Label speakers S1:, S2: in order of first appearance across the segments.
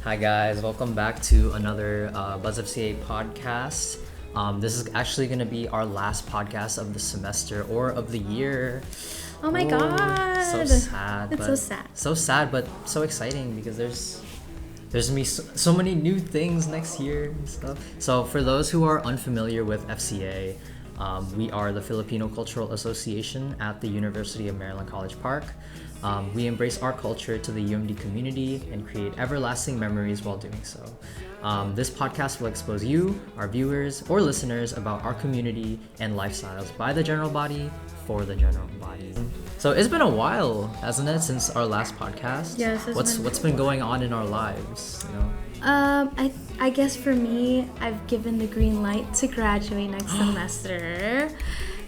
S1: Hi guys, welcome back to another BuzzFCA podcast. This is actually going to be our last podcast of the semester or of the year.
S2: Oh my god!
S1: So sad.
S2: It's so sad.
S1: So sad, but so exciting because there's gonna be so many new things next year and stuff. So for those who are unfamiliar with FCA, we are the Filipino Cultural Association at the University of Maryland College Park. We embrace our culture to the UMD community and create everlasting memories while doing so. This podcast will expose you, our viewers, or listeners about our community and lifestyles by the general body for the general body. So it's been a while, hasn't it, since our last podcast?
S2: Yes.
S1: What's been going on in our lives? You know?
S2: I guess for me, I've given the green light to graduate next semester.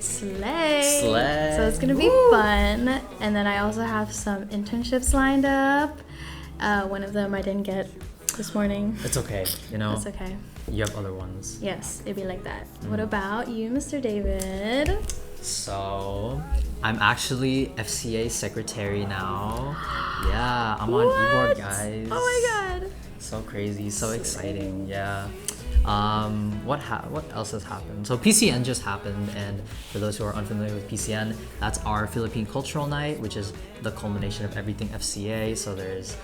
S2: Slay! So it's gonna be fun. And then I also have some internships lined up. One of them I didn't get this morning.
S1: It's okay, you know.
S2: It's okay.
S1: You have other ones.
S2: Yes, it'd be like that. What about you, Mr. David?
S1: So, I'm actually FCA secretary now. Yeah, I'm on e-board, guys.
S2: Oh my god.
S1: So crazy, so exciting. Yeah. What else has happened? So PCN just happened, and for those who are unfamiliar with PCN, that's our Philippine Cultural Night, which is the culmination of everything FCA. So there's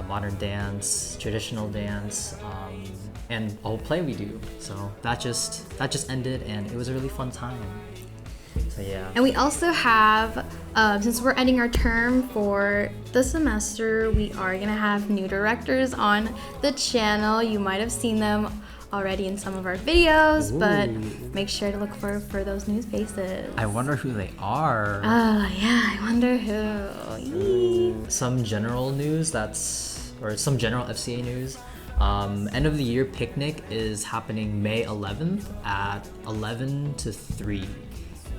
S1: modern dance, traditional dance, and a whole play we do. So that just ended, and it was a really fun time. So yeah.
S2: And we also have, since we're ending our term for the semester, we are gonna have new directors on the channel. You might have seen them already in some of our videos, but make sure to look for those new faces.
S1: I wonder who they are.
S2: Oh yeah, I wonder who.
S1: Some general news some general FCA news. End of the year picnic is happening May 11th at 11 to 3.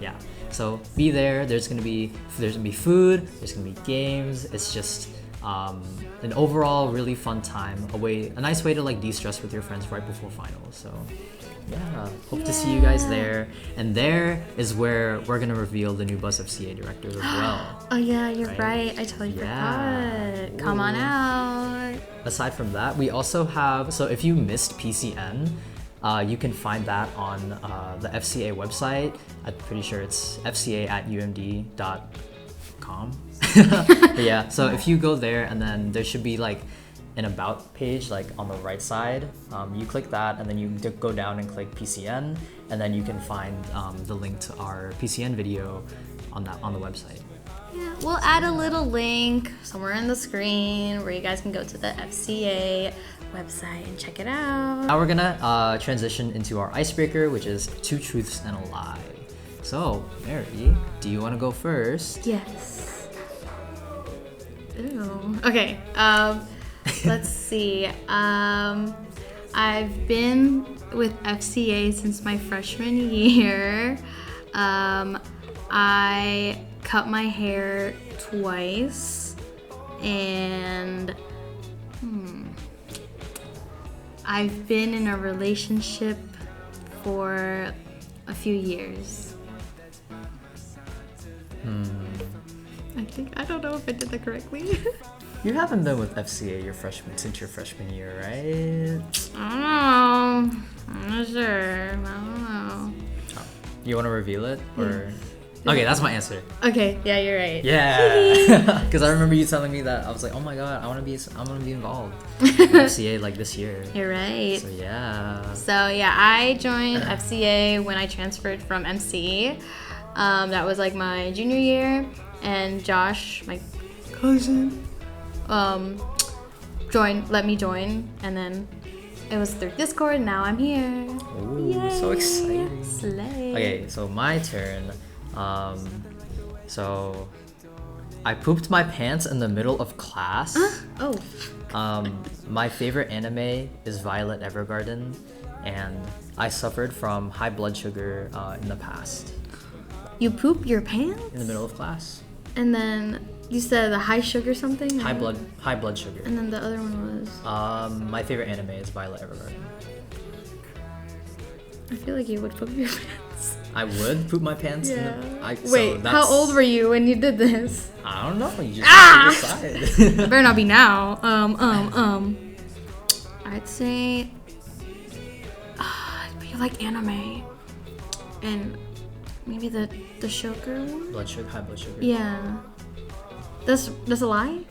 S1: Yeah, so be there. There's gonna be food. There's gonna be games. It's just an overall really fun time. A nice way to like de-stress with your friends right before finals. So yeah, hope to see you guys there. And there is where we're gonna reveal the new BuzzFCA directors as well.
S2: Oh yeah, you're right. I totally forgot. Come on out.
S1: Aside from that, we also have. So if you missed PCN. You can find that on the FCA website. I'm pretty sure it's fca@umd.com. But yeah, so if you go there, and then there should be like an about page like on the right side. You click that, and then you go down and click PCN, and then you can find the link to our PCN video on the website.
S2: Yeah, we'll add a little link somewhere on the screen where you guys can go to the FCA website and check it out.
S1: Now we're gonna transition into our icebreaker, which is 2 truths and a lie. So, Mary, do you want to go first?
S2: Yes. Ew. Okay. Let's see. I've been with FCA since my freshman year. I cut my hair twice, and I've been in a relationship for a few years. I don't know if I did that correctly.
S1: You haven't been with FCA since your freshman year, right?
S2: I don't know. I'm not sure. I don't know.
S1: Oh. You want to reveal it? Or okay, that's my answer.
S2: Okay, yeah, you're right.
S1: Yeah, because I remember you telling me that. I was like, oh my god, I want to be involved in FCA like this year.
S2: You're right.
S1: So yeah.
S2: I joined FCA when I transferred from MC. That was like my junior year, and Josh, my cousin, let me join, and then it was through Discord, and now I'm here.
S1: Ooh, yay. So exciting.
S2: Slay.
S1: Okay, so my turn. So I pooped my pants in the middle of class.
S2: Oh.
S1: My favorite anime is Violet Evergarden, and I suffered from high blood sugar in the past.
S2: You poop your pants?
S1: In the middle of class.
S2: And then you said the high sugar something?
S1: High blood sugar.
S2: And then the other one was?
S1: My favorite anime is Violet Evergarden.
S2: I feel like you would poop your pants.
S1: I would poop my pants.
S2: Yeah.
S1: Wait,
S2: how old were you when you did this?
S1: I don't know. You just have to decide.
S2: It better not be now. I'd say you like anime and maybe the sugar one?
S1: High blood sugar.
S2: Yeah. That's a lie?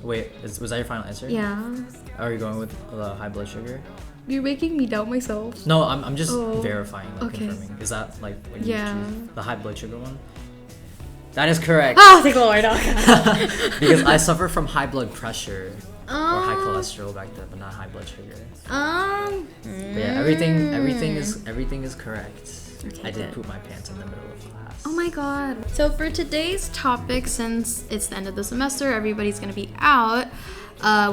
S1: Wait, was that your final answer?
S2: Yeah.
S1: Are you going with the high blood sugar?
S2: You're making me doubt myself.
S1: No, I'm just verifying,
S2: okay.
S1: confirming. Is that like when you choose the high blood sugar one? That is correct.
S2: Oh, thank the Lord. Okay.
S1: Because I suffer from high blood pressure or high cholesterol back then, but not high blood sugar. But yeah, everything is correct.
S2: Okay,
S1: I did poop my pants in the middle of class.
S2: Oh my god. So for today's topic, since it's the end of the semester, everybody's gonna be out,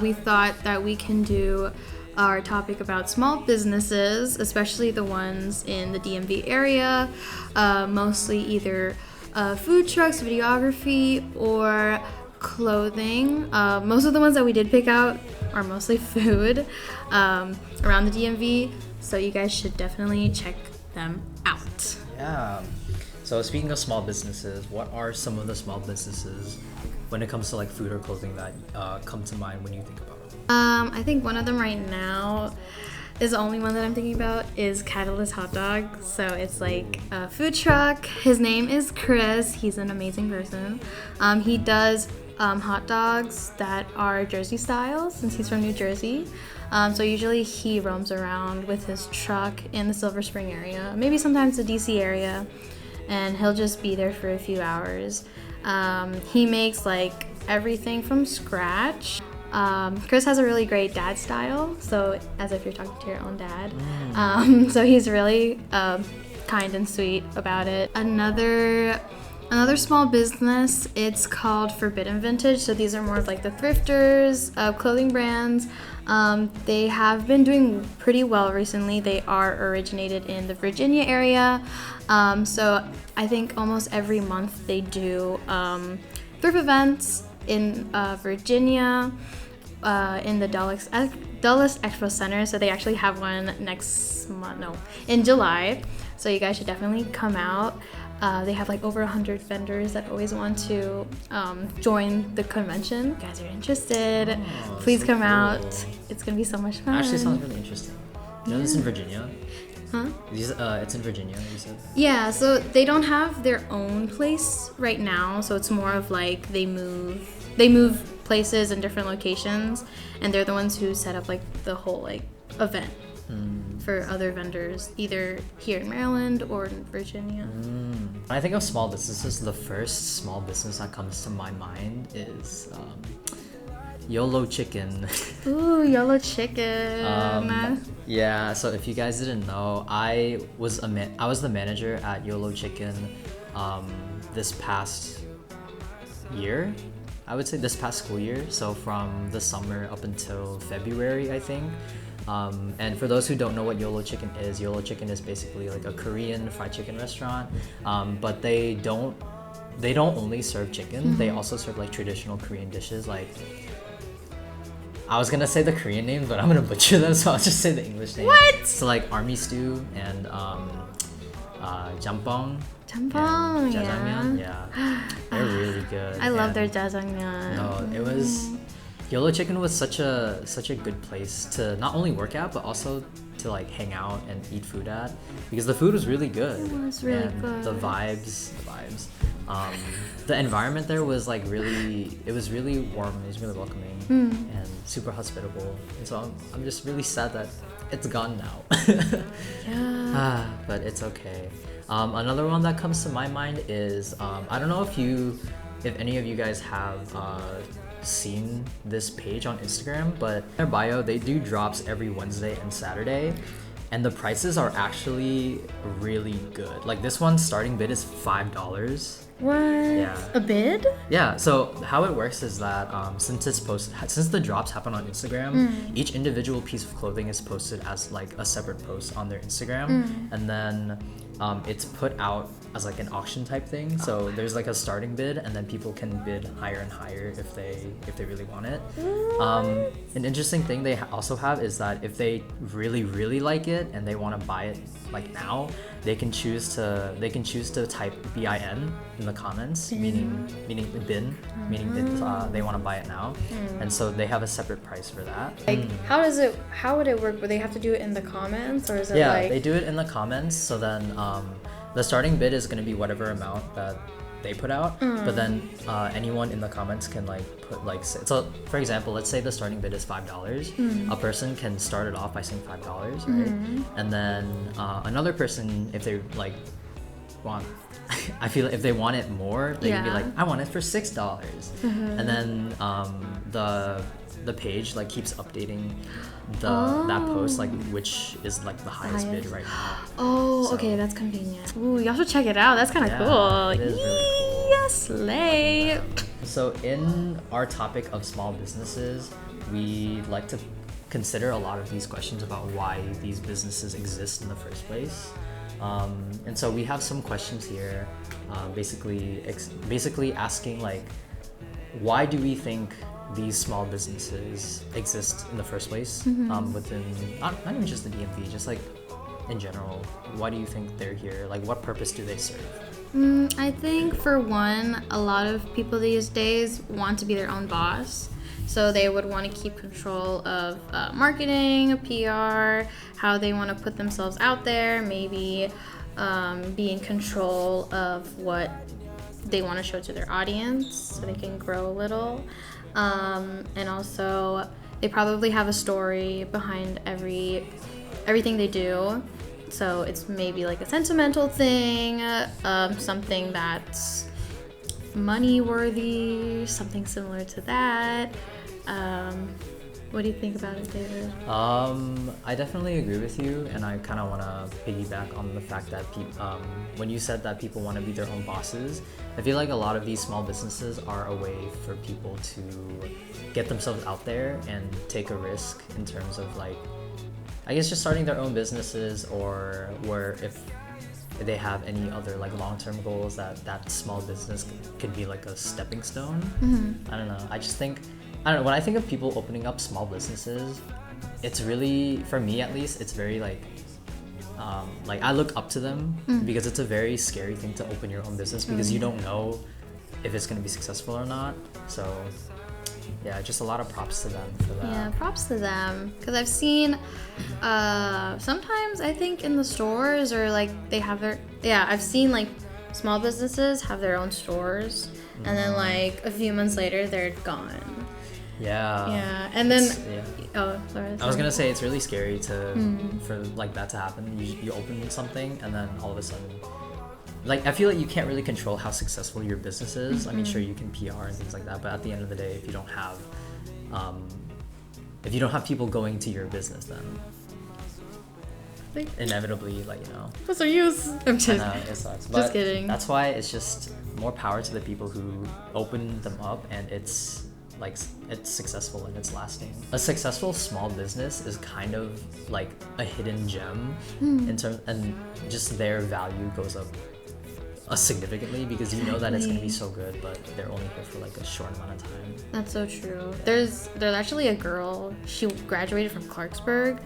S2: we thought that we can do our topic about small businesses, especially the ones in the DMV area, mostly either food trucks, videography, or clothing. Most of the ones that we did pick out are mostly food around the DMV, so you guys should definitely check them out.
S1: Yeah. So speaking of small businesses, what are some of the small businesses when it comes to like food or clothing that come to mind when you think about it?
S2: I think one of them right now is the only one that I'm thinking about is Catalyst Hot Dog. So it's like a food truck. His name is Chris. He's an amazing person. He does hot dogs that are Jersey style since he's from New Jersey. So usually he roams around with his truck in the Silver Spring area, maybe sometimes the DC area, and he'll just be there for a few hours. He makes like everything from scratch. Chris has a really great dad style, so as if you're talking to your own dad. So he's really kind and sweet about it. Another small business, it's called Forbidden Vintage. So these are more of like the thrifters, clothing brands. They have been doing pretty well recently. They are originated in the Virginia area. So I think almost every month they do thrift events in Virginia, in the Dulles Expo Center. So they actually have one in July. So you guys should definitely come out. They have like over 100 vendors that always want to join the convention. If you guys are interested, please come out. It's gonna be so much fun.
S1: Actually sounds really interesting. You know this in Virginia?
S2: Huh?
S1: It's in Virginia, you said?
S2: Yeah, so they don't have their own place right now, so it's more of like they move places in different locations, and they're the ones who set up like the whole like event for other vendors, either here in Maryland or in Virginia.
S1: When I think of small businesses, the first small business that comes to my mind is Yolo Chicken.
S2: Ooh, Yolo Chicken.
S1: Yeah, so if you guys didn't know, I was the manager at Yolo Chicken this past year. I would say this past school year, so from the summer up until February, I think. And for those who don't know what Yolo Chicken is basically like a Korean fried chicken restaurant, but they don't only serve chicken. They also serve like traditional Korean dishes. Like, I was gonna say the Korean names, but I'm gonna butcher them, so I'll just say the English name.
S2: What?
S1: So like army stew and jampong.
S2: Jampong,
S1: jjajangmyeon. Yeah, they're really good.
S2: I love their jjajangmyeon.
S1: No, it was. Yolo Chicken was such a good place to not only work at, but also to like hang out and eat food at, because the food was really good.
S2: It was really good.
S1: The vibes. The environment there was like it was really warm. It was really welcoming and super hospitable. And so I'm just really sad that it's gone now.
S2: Yeah.
S1: But it's okay. Another one that comes to my mind is I don't know if any of you guys have seen this page on Instagram, but in their bio they do drops every Wednesday and Saturday, and the prices are actually really good. Like this one's starting bid is $5.
S2: What?
S1: Yeah.
S2: A bid?
S1: Yeah, so how it works is that since the drops happen on Instagram, each individual piece of clothing is posted as like a separate post on their Instagram, and then it's put out as like an auction type thing. So there's like a starting bid, and then people can bid higher and higher if they really want it. An interesting thing they also have is that if they really like it and they want to buy it like now, they can choose to type BIN in the comments, meaning bin, meaning they want to buy it now, and so they have a separate price for that.
S2: Like, how would it work? Would they have to do it in the comments, or is it
S1: Yeah, they do it in the comments. So then the starting bid is going to be whatever amount that they put out, but then anyone in the comments can like put like, so for example, let's say the starting bid is $5. A person can start it off by saying $5, right? And then another person, if they like want, I feel like if they want it more, they can be like, I want it for $6. And then the page like keeps updating that post, like which is like the highest bid right now.
S2: Okay, that's convenient. Ooh, y'all should check it out. That's kind of cool.
S1: It is really cool.
S2: Yes, slay.
S1: So in our topic of small businesses, we like to consider a lot of these questions about why these businesses exist in the first place. And so we have some questions here, basically asking like, why do we think these small businesses exist in the first place, within not even just the DMV, just like in general? Why do you think they're here? Like, what purpose do they serve?
S2: I think for one, a lot of people these days want to be their own boss. So they would want to keep control of marketing, PR, how they want to put themselves out there, maybe be in control of what they want to show to their audience so they can grow a little. And also, they probably have a story behind everything they do. So it's maybe like a sentimental thing, something that's money worthy, something similar to that. What do you think about it, David?
S1: I definitely agree with you, and I kind of want to piggyback on the fact that when you said that people want to be their own bosses, I feel like a lot of these small businesses are a way for people to get themselves out there and take a risk in terms of like, I guess just starting their own businesses, or where if they have any other like long-term goals, that small business could be like a stepping stone. I don't know. I don't know, when I think of people opening up small businesses, it's really, for me at least, it's very like I look up to them because it's a very scary thing to open your own business because you don't know if it's going to be successful or not. So yeah, just a lot of props to them for that.
S2: Yeah, props to them. Because I've seen sometimes I think in the stores, or like they have I've seen like small businesses have their own stores, and then like a few months later they're gone. Yeah, and then sorry.
S1: I was gonna say it's really scary for like that to happen. You open something and then all of a sudden, like I feel like you can't really control how successful your business is. I mean, sure you can PR and things like that, but at the end of the day, if you don't have people going to your business, then inevitably, like, you know,
S2: what's the use? I'm just,
S1: I know, it sucks. But
S2: just kidding.
S1: That's why it's just more power to the people who open them up, and it's successful and it's lasting. A successful small business is kind of like a hidden gem in terms, and just their value goes up significantly because you know that it's going to be so good, but they're only here for like a short amount of time.
S2: That's so true. There's actually a girl, she graduated from Clarksburg.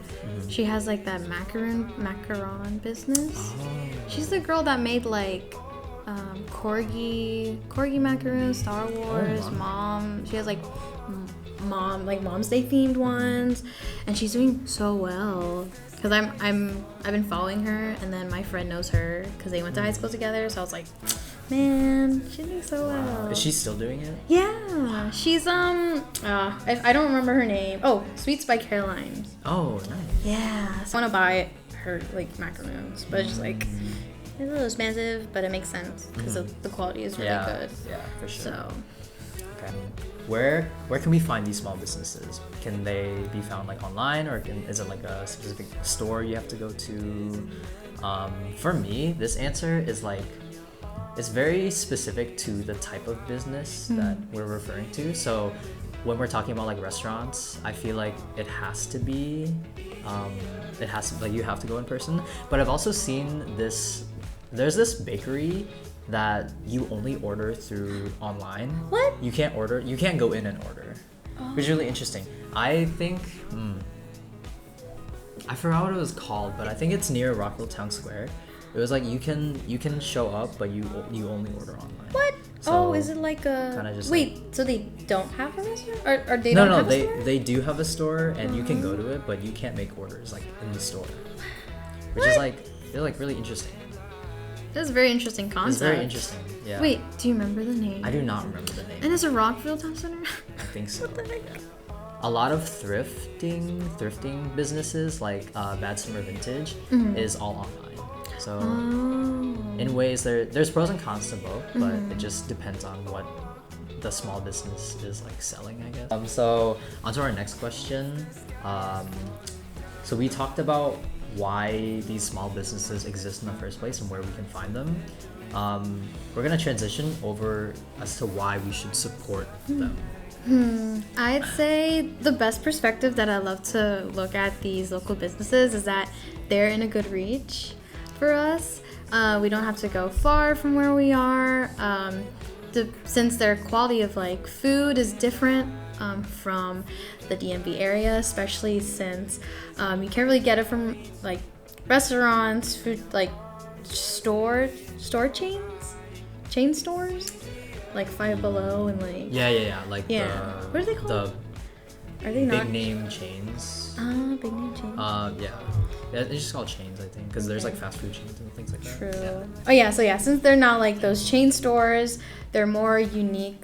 S2: She has like that macaron business. She's the girl that made like corgi macaroons, Star Wars, Mom. She has like Mom's Day themed ones, and she's doing so well. Cause I've been following her, and then my friend knows her because they went to high school together. So I was like, man, she's doing so well.
S1: Is she still doing it?
S2: Yeah, she's I don't remember her name. Oh, Sweets by Caroline.
S1: Oh, nice.
S2: Yeah, so I want to buy her like macaroons, but it's just like it's a little expensive, but it makes sense because the quality is really good.
S1: Yeah, for sure.
S2: So,
S1: okay. Where can we find these small businesses? Can they be found like online, or is it like a specific store you have to go to? For me, this answer is like, it's very specific to the type of business that we're referring to. So when we're talking about like restaurants, I feel like it has to be, like you have to go in person. But I've also seen there's this bakery that you only order through online.
S2: What?
S1: You can't go in and order. Which is really interesting. I think, I forgot what it was called, but I think it's near Rockville Town Square. It was like you can show up, but you only order online.
S2: What?
S1: So,
S2: is it like a...
S1: Kinda just
S2: Wait, so they don't have a restaurant? Or they don't have a store?
S1: they do have a store, and you can go to it, but you can't make orders like in the store. Which is like, they're like really interesting.
S2: That's a very interesting concept.
S1: It's very interesting, yeah.
S2: Wait, do you remember the name?
S1: I do not remember the name.
S2: And it's a Rockville Town Center?
S1: I think so.
S2: What the heck?
S1: Yeah. A lot of thrifting businesses like Bad Summer Vintage is all online. So in ways there's pros and cons to both, but it just depends on what the small business is like selling, I guess. So on to our next question. So we talked about why these small businesses exist in the first place and where we can find them. We're gonna transition over as to why we should support them.
S2: I'd say the best perspective that I love to look at these local businesses is that they're in a good reach for us. We don't have to go far from where we are. Since their quality of like food is different from the DMV area, especially since you can't really get it from like restaurants, food like store chain stores, like Five Below and like
S1: like
S2: what are they called? Are they
S1: big
S2: not
S1: name chains?
S2: big name chains?
S1: Yeah, it's just called chains, I think, because there's like fast food chains and things like that.
S2: True.
S1: Yeah.
S2: Oh yeah, so yeah, since they're not like those chain stores, they're more unique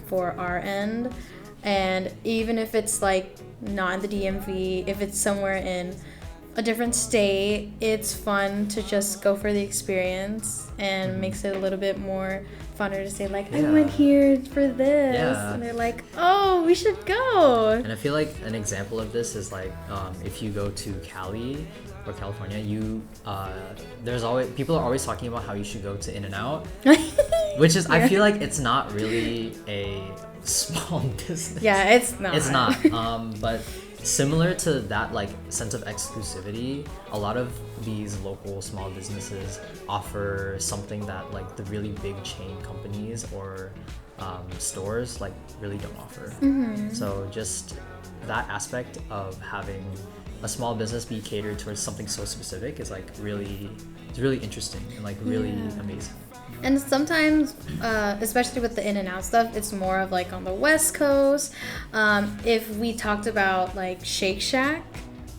S2: for our end. And even if it's like not in the DMV, if it's somewhere in a different state, it's fun to just go for the experience and makes it a little bit more funner to say like, I went here for this. And they're like, oh, we should go.
S1: And I feel like an example of this is like if you go to Cali or California, people are always talking about how you should go to In-N-Out, which is I feel like it's not really a small business.
S2: Yeah, it's not.
S1: It's not. But similar to that like sense of exclusivity, a lot of these local small businesses offer something that like the really big chain companies or stores like really don't offer. So just that aspect of having a small business be catered towards something so specific is like really interesting and like really amazing.
S2: And sometimes, especially with the In-N-Out stuff, it's more of like on the West Coast. If we talked about like Shake Shack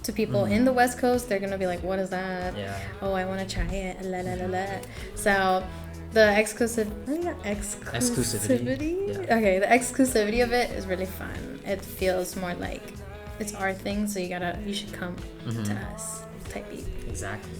S2: to people in the West Coast, they're gonna be like, "What is that?
S1: Yeah.
S2: Oh, I want to try it." La la la la. So the exclusivity.
S1: Yeah.
S2: Okay, the exclusivity of it is really fun. It feels more like it's our thing, so you should come to us type beat.
S1: Exactly.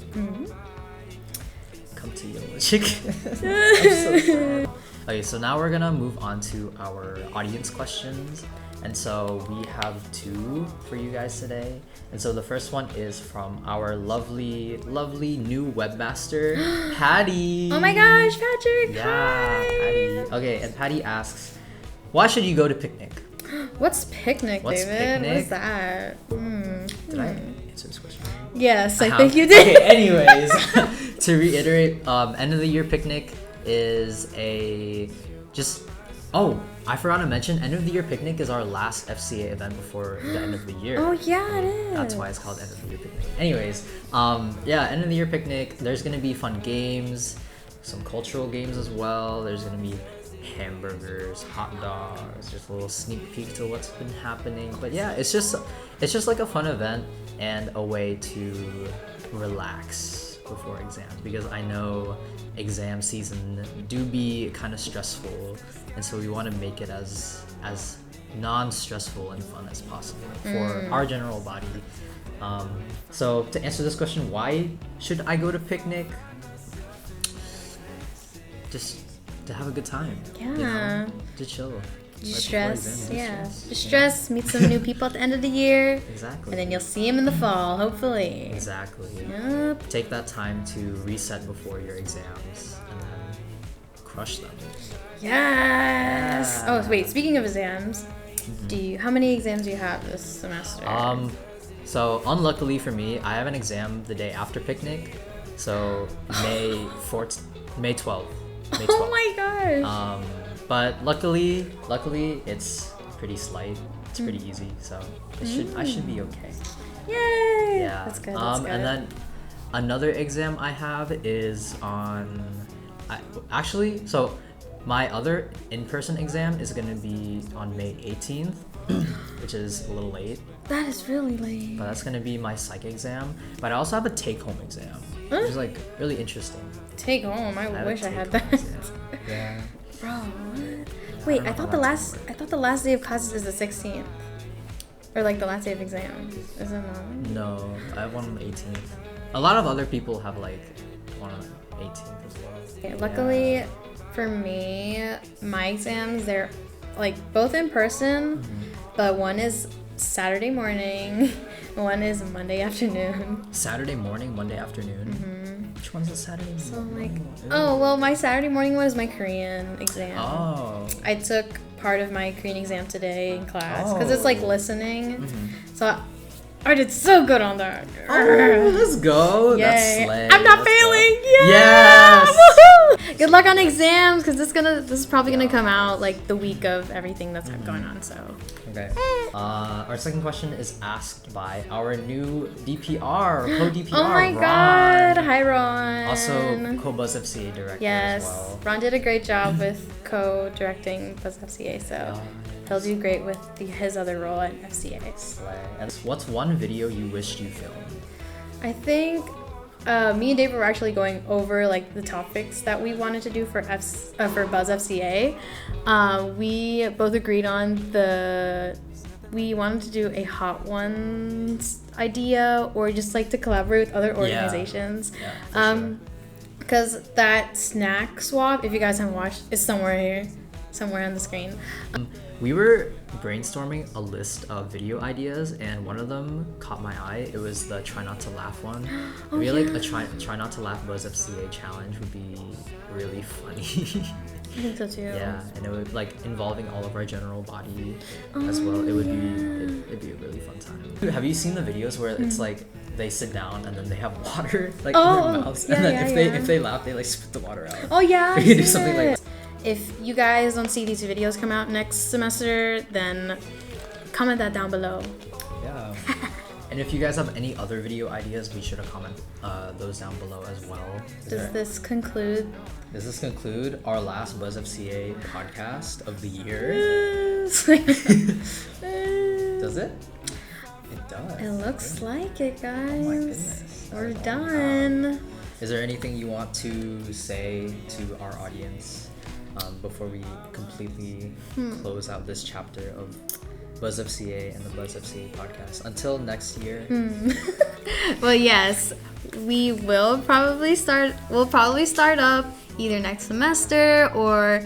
S1: Come to Yolo Chicken. I'm so sad. Okay, so now we're gonna move on to our audience questions. And so we have 2 for you guys today. And so the first one is from our lovely new webmaster, Patty.
S2: Oh my gosh, Patrick!
S1: Yeah,
S2: Hi.
S1: Patty. Okay, and Patty asks, why should you go to picnic?
S2: What's picnic,
S1: What's
S2: David?
S1: picnic?
S2: What is that?
S1: Did I answer this question?
S2: Yes, I think you did.
S1: Okay, anyways, to reiterate, end of the year picnic is I forgot to mention, end of the year picnic is our last FCA event before the end of the year.
S2: Oh yeah, it is.
S1: That's why it's called end of the year picnic. Anyways, end of the year picnic, there's gonna be fun games, some cultural games as well. There's gonna be hamburgers, hot dogs, just a little sneak peek to what's been happening. But yeah, it's just like a fun event and a way to relax before exams, because I know exam season do be kind of stressful, and so we want to make it as non-stressful and fun as possible for our general body. So to answer this question, why should I go to picnic? Just to have a good time.
S2: Yeah.
S1: To chill.
S2: Stress. Stress. Meet some new people at the end of the year.
S1: Exactly.
S2: And then you'll see them in the fall, hopefully.
S1: Exactly.
S2: Yep.
S1: Take that time to reset before your exams and then crush them.
S2: Yes.
S1: Yeah.
S2: Oh wait. Speaking of exams, how many exams do you have this semester?
S1: So unluckily for me, I have an exam the day after picnic. So May 12th.
S2: Oh my gosh.
S1: But luckily it's pretty slight. It's pretty easy, so I should be okay.
S2: Yay!
S1: Yeah.
S2: That's good.
S1: And then Another exam I have is on... So my other in-person exam is going to be on May 18th, which is a little late.
S2: That is really late.
S1: But that's going to be my psych exam. But I also have a take-home exam, which is like really interesting.
S2: Take home? I wish I had that.
S1: Yeah.
S2: Bro, what? Wait, I thought the last day of classes is the 16th. Or like the last day of exam. Is it not?
S1: No, I have one on the 18th. A lot of other people have like one on the 18th as well.
S2: Okay, luckily for me, my exams, they're like both in person, but one is Saturday morning, one is Monday afternoon.
S1: Saturday morning, Monday afternoon? Which one's the Saturday morning?
S2: So like, my Saturday morning one is my Korean exam.
S1: Oh.
S2: I took part of my Korean exam today in class because it's like listening. So I did so good on that.
S1: Oh, let's go.
S2: Yay.
S1: That's slay.
S2: I'm not failing. Yeah.
S1: Yes.
S2: Woohoo! Good luck on exams because this is probably gonna come out like the week of everything that's going on. So.
S1: Okay. Our second question is asked by our new DPR, co-DPR.
S2: Oh my
S1: Ron.
S2: God! Hi, Ron.
S1: Also, co-BuzzFCA director
S2: yes,
S1: as well.
S2: Ron did a great job with co-directing BuzzFCA, so he'll do great with his other role at FCA.
S1: And what's one video you wished you filmed?
S2: I think me and David were actually going over like the topics that we wanted to do for BuzzFCA. We both agreed on we wanted to do a Hot Ones idea, or just like to collaborate with other organizations. Because that snack swap, if you guys haven't watched, is somewhere here, somewhere on the screen.
S1: We were brainstorming a list of video ideas, and one of them caught my eye. It was the try not to laugh one. Maybe like a try not to laugh BuzzFCA challenge would be really funny.
S2: I think so too.
S1: Yeah, and it would like involving all of our general body as well. It would be it'd be a really fun time. Have you seen the videos where it's like they sit down and then they have water like in their mouths, and then if they laugh, they like spit the water out.
S2: Oh yeah,
S1: we can do something like that.
S2: If you guys don't see these videos come out next semester, then comment that down below.
S1: Yeah. And if you guys have any other video ideas, be sure to comment those down below as well.
S2: Does this conclude
S1: our last BuzzFCA podcast of the year? Does it? It does.
S2: It looks like it, guys.
S1: Oh my goodness.
S2: We're done.
S1: Is there anything you want to say to our audience before we completely close out this chapter of BuzzFCA and the BuzzFCA podcast? Until next year.
S2: Well, yes, we'll probably start up either next semester or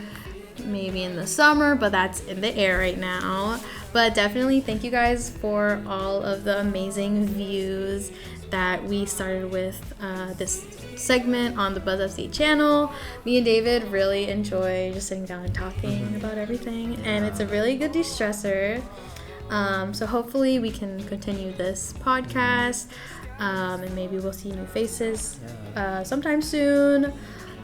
S2: maybe in the summer, but that's in the air right now. But definitely thank you guys for all of the amazing views that we started with this segment on the BuzzFCA channel. Me and David really enjoy just sitting down and talking about everything, and it's a really good de-stressor. So hopefully we can continue this podcast, and maybe we'll see new faces sometime soon.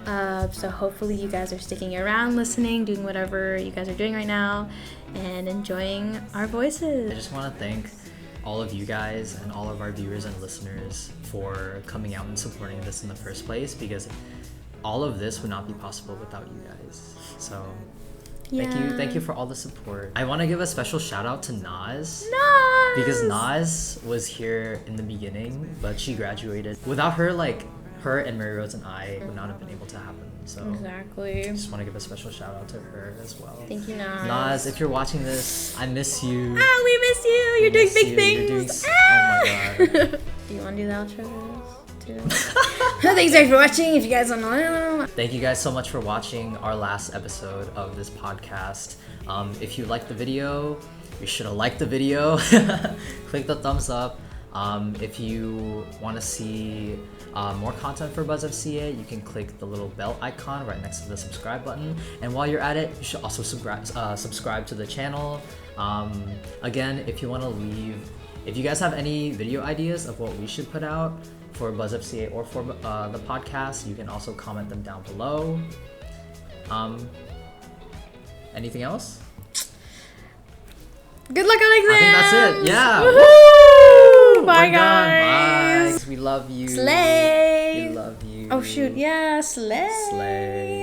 S2: So hopefully you guys are sticking around, listening, doing whatever you guys are doing right now, and enjoying our voices.
S1: I just want to thank all of you guys and all of our viewers and listeners for coming out and supporting this in the first place, because all of this would not be possible without you guys. So thank you for all the support. I want to give a special shout out to Naz. Because Naz was here in the beginning, but she graduated. Without her, her and Marierose and I would not have been able to happen. So
S2: exactly.
S1: I just want to give a special shout out to her as well.
S2: Thank you, Naz.
S1: Naz, if you're watching this, I miss you.
S2: We miss you. You're doing big things.
S1: Oh my god.
S2: Do you want to do the outro too? Thanks guys for watching. If you guys don't know.
S1: Thank you guys so much for watching our last episode of this podcast. If you liked the video, you should have liked the video. Click the thumbs up. If you want to see more content for BuzzFCA, you can click the little bell icon right next to the subscribe button. And while you're at it, you should also subscribe to the channel. Again, if you guys have any video ideas of what we should put out for BuzzFCA or for the podcast, you can also comment them down below. Anything else?
S2: Good luck on exams!
S1: I think that's it. Yeah.
S2: Woohoo! Bye,
S1: We're
S2: guys.
S1: done. Bye. We love you.
S2: Slay!
S1: We love you.
S2: Oh shoot, yeah, slay!
S1: Slay.